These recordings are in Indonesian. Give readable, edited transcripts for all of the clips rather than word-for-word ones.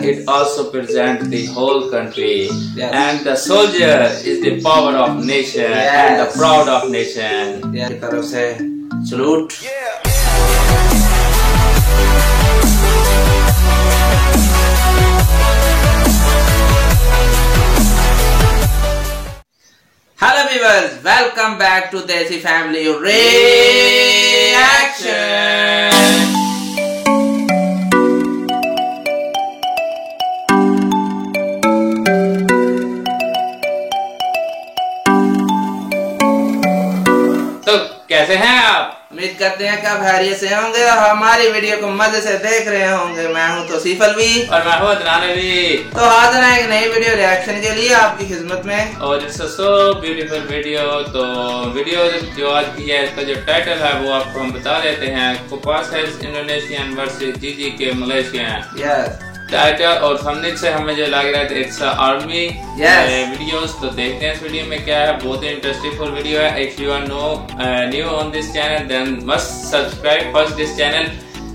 it also presents the whole country. Yes. And the soldier is the power of nation and the proud of nation. Yeah, की तरफ से salute. Hello viewers, welcome back to Desi Family Reaction. तो कैसे हैं आप? उम्मीद करते हैं कि आप खैरियत से होंगे और हमारी वीडियो को मजे से देख रहे होंगे। मैं हूं तौसीफ अलवी और मैं हूं अदनान अली। तो हाजिर हैं एक नई वीडियो रिएक्शन के लिए आपकी खिदमत में। और इट्स सो ब्यूटीफुल वीडियो। तो वीडियो जो आज की है इसका जो टाइटल है वो आपको हम बता देते हैं। कोपास हेल्स इंडोनेशियन वर्सेस जीजी के मलेशिया। यस। टाइटल और थंबनेल से हमें जो लग रहा है इट्स आर्मी वीडियोस। तो देखते हैं इस वीडियो में क्या है। बहुत ही इंटरेस्टिंग वीडियो है। If you are new on this channel then must subscribe first this channel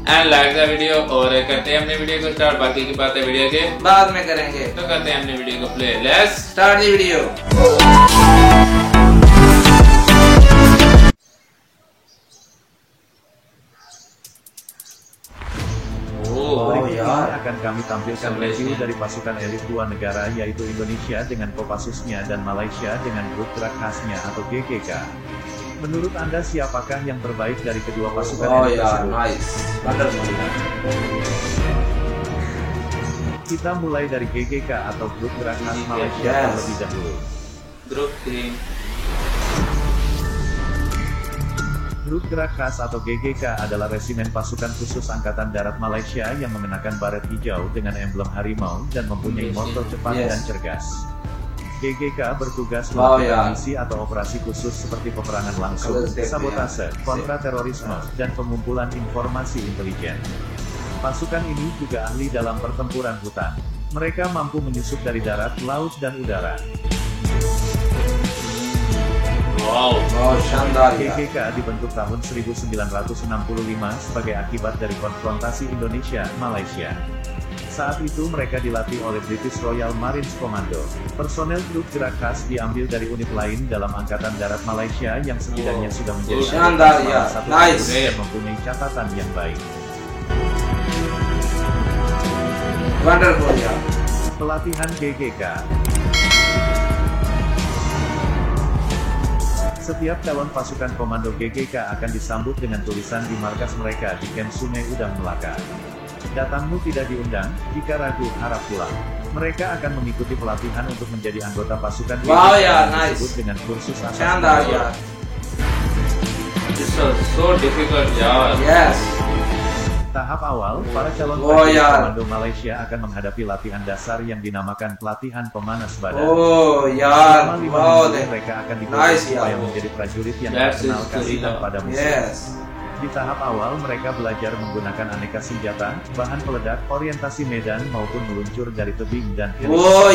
and like the video. और करते हैं अपने वीडियो को स्टार्ट। बाकी की बातें वीडियो के बाद में करेंगे। तो करते हैं अपने वीडियो को play. Let's start the video. Akan kami tampilkan review dari pasukan elit dua negara yaitu Indonesia dengan Kopassusnya dan Malaysia dengan grup gerak khasnya atau GGK. Menurut Anda siapakah yang terbaik dari kedua pasukan elit tersebut? Nice. Kita mulai dari GGK atau grup gerak khas Malaysia terlebih dahulu. Grup ini Grup Gerak Khas atau GGK adalah resimen pasukan khusus Angkatan Darat Malaysia yang mengenakan baret hijau dengan emblem harimau dan mempunyai motor cepat dan cergas. GGK bertugas melakukan misi atau operasi khusus seperti peperangan langsung, sabotase, kontraterorisme, dan pengumpulan informasi intelijen. Pasukan ini juga ahli dalam pertempuran hutan. Mereka mampu menyusup dari darat, laut, dan udara. GGK dibentuk tahun 1965 sebagai akibat dari konfrontasi Indonesia-Malaysia. Saat itu mereka dilatih oleh British Royal Marines Commando. Personel grup gerak khas diambil dari unit lain dalam Angkatan Darat Malaysia yang setidaknya sudah menjadi satu yang mempunyai catatan yang baik. Pelatihan GGK. Setiap calon pasukan komando GGK akan disambut dengan tulisan di markas mereka di Camp Sungai Udang Melaka. Datangmu tidak diundang, jika ragu harap pulang. Mereka akan mengikuti pelatihan untuk menjadi anggota pasukan GGK yang disebut dengan kursus asas. It's so difficult job. Yes. Tahap awal, para calon komando Malaysia akan menghadapi latihan dasar yang dinamakan pelatihan pemanas badan. Selama 5 minggu mereka akan dilatih supaya menjadi prajurit yang terkenal kasihan pada musuh. Di tahap awal mereka belajar menggunakan aneka senjata, bahan peledak, orientasi medan maupun meluncur dari tebing dan helikopter.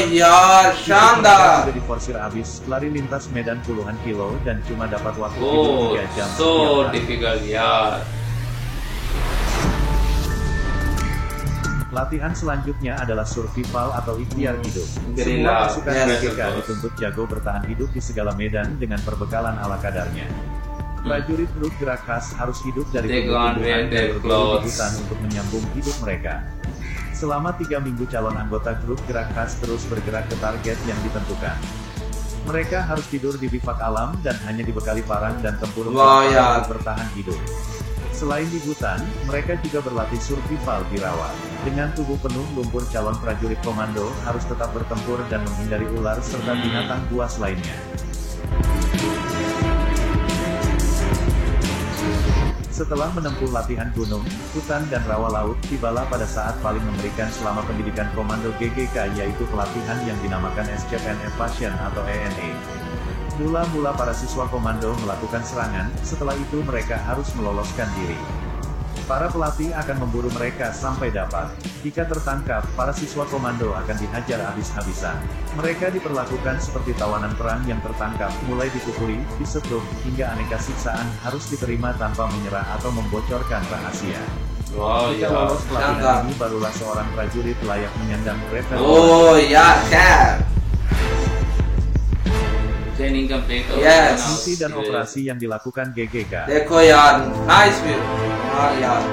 Mereka diforsir habis, lari lintas medan puluhan kilo dan cuma dapat waktu tidur 3 jam. So difficult, yeah. Latihan selanjutnya adalah survival atau ikhtiar hidup. Semua pasukan GGK dituntut jago bertahan hidup di segala medan dengan perbekalan ala kadarnya. Prajurit grup gerak khas harus hidup dari tumbuh-tumbuhan dan berburu di hutan untuk menyambung hidup mereka. Selama 3 minggu calon anggota grup gerak khas terus bergerak ke target yang ditentukan. Mereka harus tidur di bivak alam dan hanya dibekali parang dan tempurung untuk bertahan hidup. Selain di hutan, mereka juga berlatih survival di rawa. Dengan tubuh penuh lumpur, calon prajurit komando harus tetap bertempur dan menghindari ular serta binatang buas lainnya. Setelah menempuh latihan gunung, hutan dan rawa laut, tibalah pada saat paling mengerikan selama pendidikan komando GGK yaitu pelatihan yang dinamakan Escape and Evasion atau ENE. Mula-mula para siswa komando melakukan serangan, setelah itu mereka harus meloloskan diri. Para pelatih akan memburu mereka sampai dapat. Jika tertangkap, para siswa komando akan dihajar habis-habisan. Mereka diperlakukan seperti tawanan perang yang tertangkap, mulai dipukuli, disetruk, hingga aneka siksaan harus diterima tanpa menyerah atau membocorkan rahasia. Wow, Jika lolos pelatihan ini, barulah seorang prajurit layak menyandang brevet. Oh ya, Cap. Training complete. Yes. Misi dan operasi yang dilakukan GGK. Dekho yaar, nice view. Ah yaar.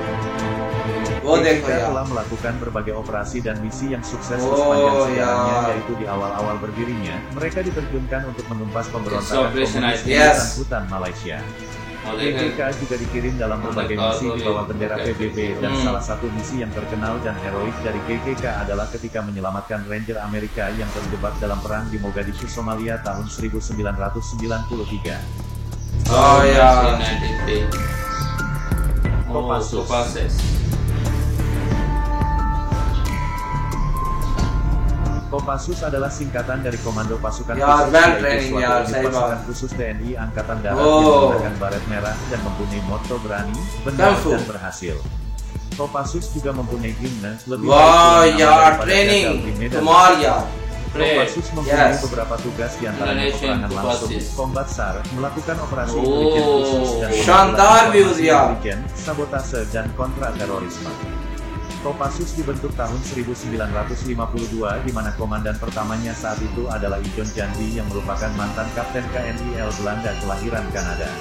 Wo dekho GGK yaar. telah melakukan berbagai operasi dan misi yang sukses sepanjang sejarahnya, ya. yaitu di awal-awal berdirinya, mereka diterjunkan untuk menumpas pemberontakan It's komunis di yes. hutan Malaysia. Oh, they GGK juga dikirim dalam berbagai misi di bawah bendera PBB, dan salah satu misi yang terkenal dan heroik dari GGK adalah ketika menyelamatkan Ranger Amerika yang terjebak dalam perang di Mogadishu, Somalia tahun 1993. Oh ya. Kopassus. Kopassus adalah singkatan dari Komando Pasukan Ya, Khusus, band yaitu training, suatu ya, unit saya pasukan bawa. khusus TNI Angkatan Darat Oh. yang menggunakan baret merah dan mempunyai moto berani, benar, Kungfu. dan berhasil. Kopassus juga mempunyai himne lebih Wow baik tulang nama ya, daripada training. gagal di medan. Kumar ya. Kopassus mempunyai Yes. beberapa tugas di antaranya Indonesian peperangan langsung, Kopassus. combat SAR, melakukan operasi Oh. intelijen khusus dan Shantar mengumpulkan views, ya. intelijen, sabotase, dan kontra terorisme. Kopassus dibentuk tahun 1952 di mana komandan pertamanya saat itu adalah Ijon Jandy yang merupakan mantan kapten KNIL Belanda kelahiran Kanada.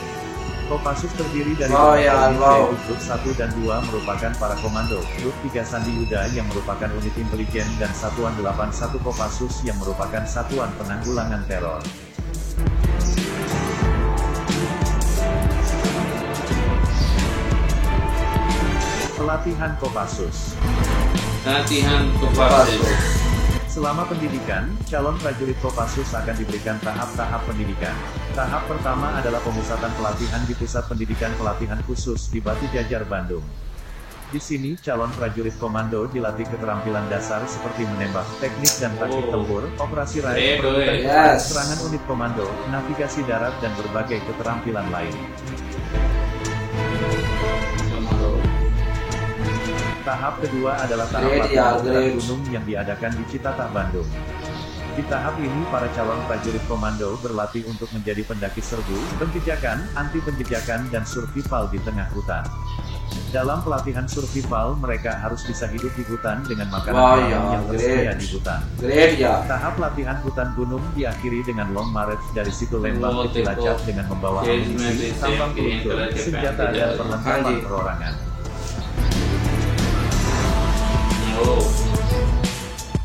Kopassus terdiri dari Oh, beberapa ya, unit, wow. yaitu Grup 1 dan 2 merupakan para komando, Grup 3 Sandi Yuda yang merupakan unit intelijen, dan Satuan 81 Kopassus yang merupakan satuan penanggulangan teror. Pelatihan Kopassus. Latihan Kopassus. Selama pendidikan, calon prajurit Kopassus akan diberikan tahap-tahap pendidikan. Tahap pertama adalah pemusatan pelatihan di Pusat Pendidikan Pelatihan Khusus di Batu Jajar, Bandung. Di sini, calon prajurit komando dilatih keterampilan dasar seperti menembak, teknik dan taktik tempur, operasi raid, Yes. serangan unit komando, navigasi darat, dan berbagai keterampilan lain. Tahap kedua adalah tahap latihan berat gunung yang diadakan di Citatah, Bandung. Di tahap ini, para calon prajurit komando berlatih untuk menjadi pendaki serbu, penjejakan, anti penjejakan, dan survival di tengah hutan. Dalam pelatihan survival, mereka harus bisa hidup di hutan dengan makanan alam yang tersedia di hutan. Great ya. Tahap latihan hutan gunung diakhiri dengan long march dari situ Lembang ke Cilacap dengan membawa amunisi, tambang peluntur, senjata, dan perlengkapan perorangan.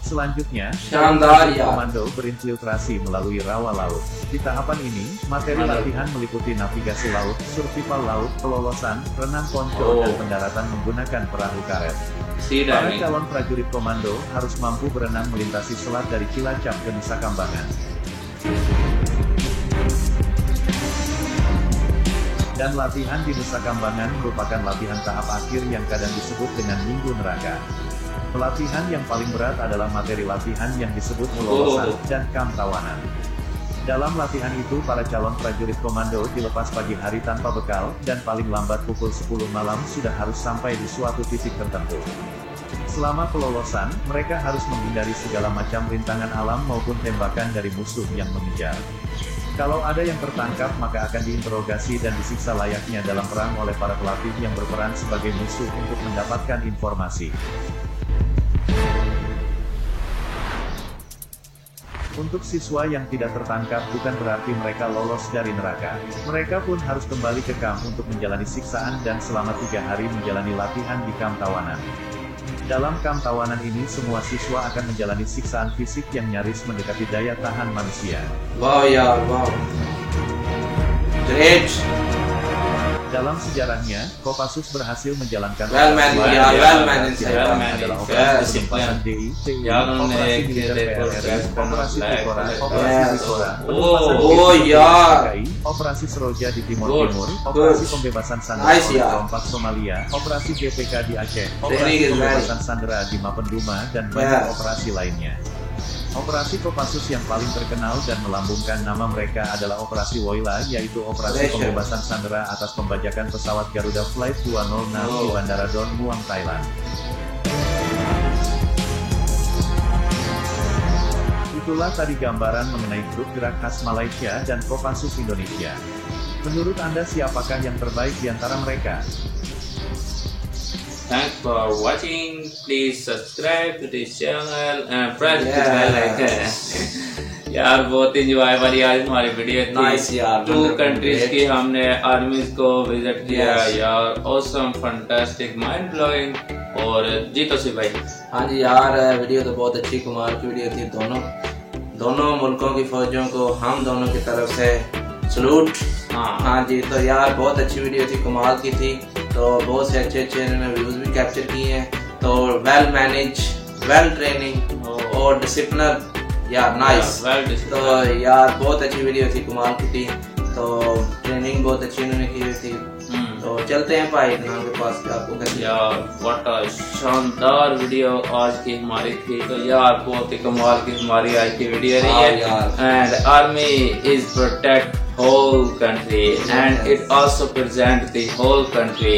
Selanjutnya, Shantar ya. komando berinfiltrasi melalui rawa laut. Di tahapan ini, materi latihan meliputi navigasi laut, survival laut, pelolosan, renang ponco, dan pendaratan menggunakan perahu karet. Para calon prajurit komando harus mampu berenang melintasi selat dari Cilacap ke Nusa Kambangan. Dan latihan di Nusa Kambangan merupakan latihan tahap akhir yang kadang disebut dengan Minggu Neraka. Pelatihan yang paling berat adalah materi latihan yang disebut pelolosan dan kamp tawanan. Dalam latihan itu, para calon prajurit komando dilepas pagi hari tanpa bekal, dan paling lambat pukul 10 malam sudah harus sampai di suatu titik tertentu. Selama pelolosan, mereka harus menghindari segala macam rintangan alam maupun tembakan dari musuh yang mengejar. Kalau ada yang tertangkap, maka akan diinterogasi dan disiksa layaknya dalam perang oleh para pelatih yang berperan sebagai musuh untuk mendapatkan informasi. Untuk siswa yang tidak tertangkap bukan berarti mereka lolos dari neraka. Mereka pun harus kembali ke kamp untuk menjalani siksaan dan selama 3 hari menjalani latihan di kamp tawanan. Dalam kamp tawanan ini semua siswa akan menjalani siksaan fisik yang nyaris mendekati daya tahan manusia. Wow ya, wow. Great. Dalam sejarahnya, Kopassus berhasil menjalankan Well man, ya, well man, adalah operasi yes. penumpasan DI, TI, Jangan operasi militer PRRI, operasi Tikora, operasi Yes. Tikora, Oh ya. operasi Seroja di Timur Timur, operasi pembebasan Sandera Nice, oleh ya. kelompok Somalia, operasi GPK di Aceh, Very operasi good, pembebasan Sandera di Mapenduma, dan banyak operasi lainnya. Operasi Kopassus yang paling terkenal dan melambungkan nama mereka adalah Operasi Woyla, yaitu operasi pembebasan sandera atas pembajakan pesawat Garuda Flight 206 di Bandara Don Muang, Thailand. Itulah tadi gambaran mengenai grup gerak khas Malaysia dan Kopassus Indonesia. Menurut Anda siapakah yang terbaik di antara mereka? thanks for watching. Please subscribe to this channel and press the bell icon. यार बहुत इंजॉय वाली आज हमारी वीडियो थी। नाइस यार, 2 कंट्रीज की हमने आर्मीज को विजिट किया यार। Awesome, fantastic, mind blowing. और जी तोसीफ भाई। हाँ जी यार, वीडियो तो बहुत अच्छी कमाल की वीडियो थी। दोनों मुल्कों की फौजों को हम दोनों की तरफ से सलूट। हाँ जी, तो यार बहुत अच्छी वीडियो थी, कमाल की थी। तो बहुत से अच्छे इन्होंने व्यूज भी कैप्चर किए हैं। तो वेल मैनेज, वेल ट्रेनिंग और डिसिप्लिन यार, नाइस। तो यार बहुत अच्छी वीडियो थी, कमाल की थी। तो ट्रेनिंग बहुत अच्छी इन्होंने की हुई थी। तो चलते हैं भाई इनाम के पास भी आपको कैसे। यार व्हाट अ शानदार वीडियो आज की हमारी थी। तो यार बहुत ही कमाल की हमारी आज की वीडियो रही है। And army is protect whole country and it also presents the whole country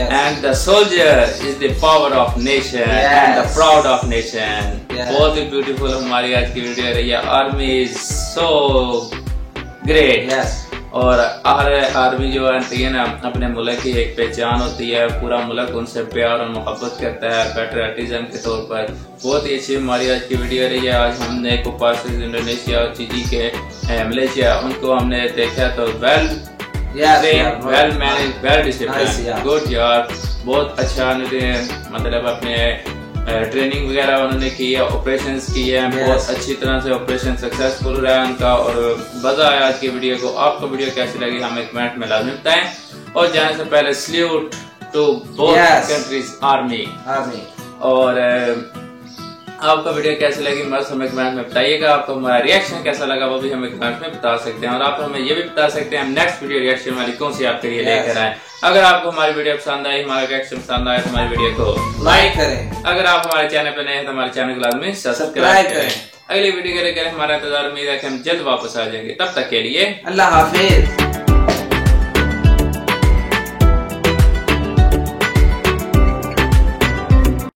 and the soldier is the power of nation and the proud of nation. बहुत ही ब्यूटीफुल हमारी आज की वीडियो रही है। Army is so great. और आर्मी जो है ना, अपने मुल्क की एक पहचान होती है। पूरा मुल्क उनसे प्यार और मोहब्बत करता है पैट्रियटिज्म के तौर पर। बहुत ही अच्छी हमारी आज की वीडियो रही है। आज हमने कोपास इंडोनेशिया और चिली के मलेशिया, उनको हमने देखा। तो well manage, well discipline, good यार। बहुत अच्छा मतलब अपने ट्रेनिंग वगैरह उन्होंने की है, ऑपरेशंस किए हैं। बहुत अच्छी तरह से ऑपरेशन सक्सेसफुल रहा है उनका। और मजा आया आज की वीडियो को। आपको वीडियो कैसी लगी हमें कमेंट में लाजमी बताएं। और जाने से पहले salute to both countries army. और आपको वीडियो कैसी लगी मस्त हमें कमेंट में बताइएगा। आपको हमारा रिएक्शन कैसा लगा वो भी हमें कमेंट में बता सकते हैं। और आप हमें ये भी बता सकते हैं हम नेक्स्ट वीडियो रिएक्शन वाली कौन सी आपके लिए लेकर आए। अगर आपको हमारी वीडियो पसंद आई, हमारा रिएक्शन पसंद आए, तो हमारी वीडियो को लाइक करें। अगर आप हमारे चैनल पे नए हैं तो हमारे चैनल को लाजमी सब्सक्राइब करें। अगली वीडियो के लिए हमारा इंतजार, उम्मीद है कि हम जल्द वापस आ जाएंगे। तब तक के लिए अल्लाह हाफिज।